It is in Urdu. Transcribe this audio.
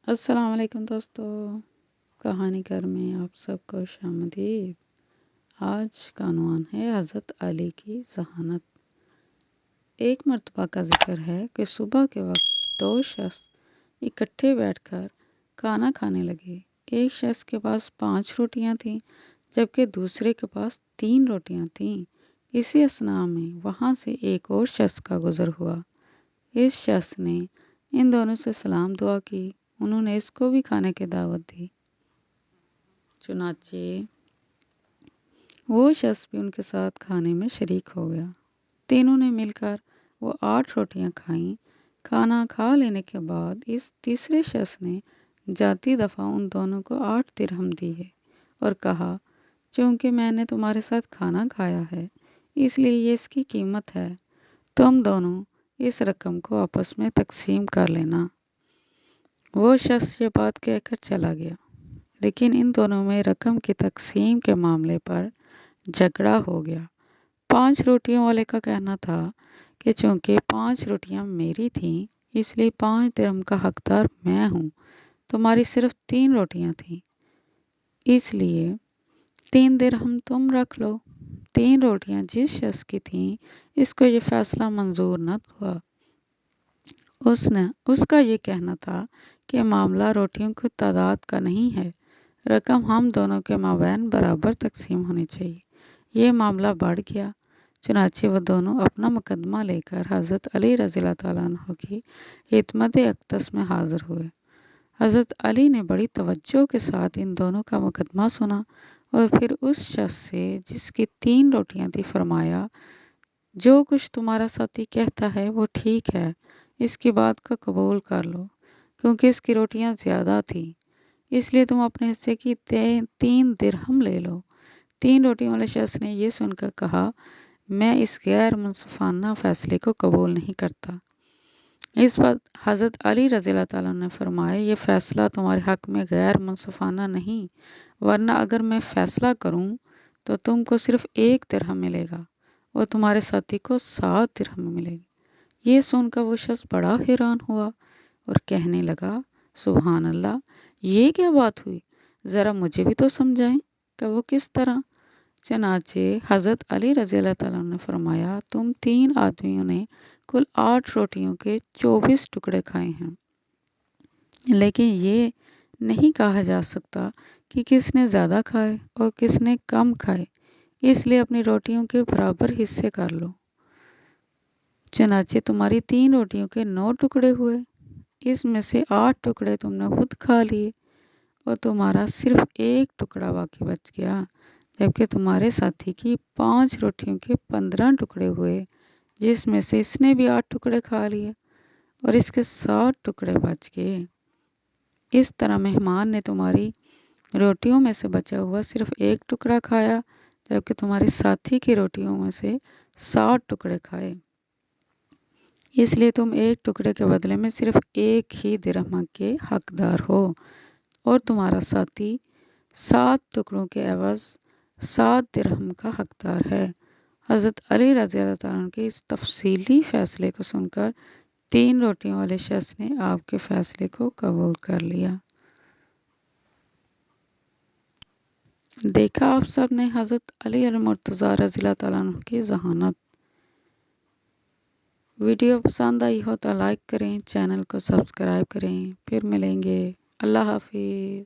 السلام علیکم دوستو، کہانی گھر میں آپ سب کو خوش آمدید۔ آج کا عنوان ہے حضرت علی کی ذہانت۔ ایک مرتبہ کا ذکر ہے کہ صبح کے وقت دو شخص اکٹھے بیٹھ کر کھانا کھانے لگے۔ ایک شخص کے پاس 5 روٹیاں تھیں جبکہ دوسرے کے پاس 3 روٹیاں تھیں۔ اسی اثناء میں وہاں سے ایک اور شخص کا گزر ہوا۔ اس شخص نے ان دونوں سے سلام دعا کی۔ انہوں نے اس کو بھی کھانے کی دعوت دی۔ چنانچہ وہ شخص بھی ان کے ساتھ کھانے میں شریک ہو گیا۔ تینوں نے مل کر وہ 8 روٹیاں کھائیں۔ کھانا کھا لینے کے بعد اس تیسرے شخص نے جاتی دفعہ ان دونوں کو 8 درہم دیے اور کہا، چونکہ میں نے تمہارے ساتھ کھانا کھایا ہے اس لیے یہ اس کی قیمت ہے، تم دونوں اس رقم کو آپس میں تقسیم کر لینا۔ وہ شخص یہ بات کہہ کر چلا گیا، لیکن ان دونوں میں رقم کی تقسیم کے معاملے پر جھگڑا ہو گیا۔ 5 روٹیوں والے کا کہنا تھا کہ چونکہ 5 روٹیاں میری تھیں اس لیے 5 درہم کا حقدار میں ہوں، تمہاری صرف 3 روٹیاں تھیں اس لیے 3 درہم تم رکھ لو۔ 3 روٹیاں جس شخص کی تھیں اس کو یہ فیصلہ منظور نہ ہوا۔ اس کا یہ کہنا تھا کہ معاملہ روٹیوں کی تعداد کا نہیں ہے، رقم ہم دونوں کے مابین برابر تقسیم ہونی چاہیے۔ یہ معاملہ بڑھ گیا، چنانچہ وہ دونوں اپنا مقدمہ لے کر حضرت علی رضی اللہ تعالیٰ عنہ کی خدمت اقدس میں حاضر ہوئے۔ حضرت علی نے بڑی توجہ کے ساتھ ان دونوں کا مقدمہ سنا اور پھر اس شخص سے جس کی 3 روٹیاں تھیں فرمایا، جو کچھ تمہارا ساتھی کہتا ہے وہ ٹھیک ہے، اس کی بات کو قبول کر لو، کیونکہ اس کی روٹیاں زیادہ تھیں اس لیے تم اپنے حصے کی 3 درہم لے لو۔ 3 روٹیوں والے شخص نے یہ سن کر کہا، میں اس غیر منصفانہ فیصلے کو قبول نہیں کرتا۔ اس وقت حضرت علی رضی اللہ تعالیٰ نے فرمایا، یہ فیصلہ تمہارے حق میں غیر منصفانہ نہیں، ورنہ اگر میں فیصلہ کروں تو تم کو صرف 1 درہم ملے گا اور تمہارے ساتھی کو 7 درہم ملے گی۔ یہ سن کر وہ شخص بڑا حیران ہوا اور کہنے لگا، سبحان اللہ، یہ کیا بات ہوئی؟ ذرا مجھے بھی تو سمجھائیں کہ وہ کس طرح؟ چنانچہ حضرت علی رضی اللہ تعالیٰ نے فرمایا، تم 3 آدمیوں نے کل 8 روٹیوں کے 24 ٹکڑے کھائے ہیں، لیکن یہ نہیں کہا جا سکتا کہ کس نے زیادہ کھائے اور کس نے کم کھائے، اس لیے اپنی روٹیوں کے برابر حصے کر لو۔ چنانچہ تمہاری 3 روٹیوں کے 9 ٹکڑے ہوئے، اس میں سے 8 ٹکڑے تم نے خود کھا لیے اور تمہارا صرف 1 ٹکڑا باقی بچ گیا، جبکہ تمہارے ساتھی کی 5 روٹیوں کے 15 ٹکڑے ہوئے، جس میں سے اس نے بھی 8 ٹکڑے کھا لیے اور اس کے 7 ٹکڑے بچ گئے۔ اس طرح مہمان نے تمہاری روٹیوں میں سے بچا ہوا صرف 1 ٹکڑا کھایا، جبکہ تمہارے ساتھی کی روٹیوں میں سے 7 ٹکڑے کھائے، اس لیے تم 1 ٹکڑے کے بدلے میں صرف 1 ہی درہم کے حقدار ہو اور تمہارا ساتھی 7 ٹکڑوں کے عوض 7 درہم کا حقدار ہے۔ حضرت علی رضی اللہ تعالیٰ عنہ کے اس تفصیلی فیصلے کو سن کر 3 روٹیوں والے شخص نے آپ کے فیصلے کو قبول کر لیا۔ دیکھا آپ سب نے حضرت علی المرتضیٰ رضی اللہ تعالیٰ عنہ کی ذہانت۔ ویڈیو پسند آئی ہو تو لائک کریں، چینل کو سبسکرائب کریں۔ پھر ملیں گے، اللہ حافظ۔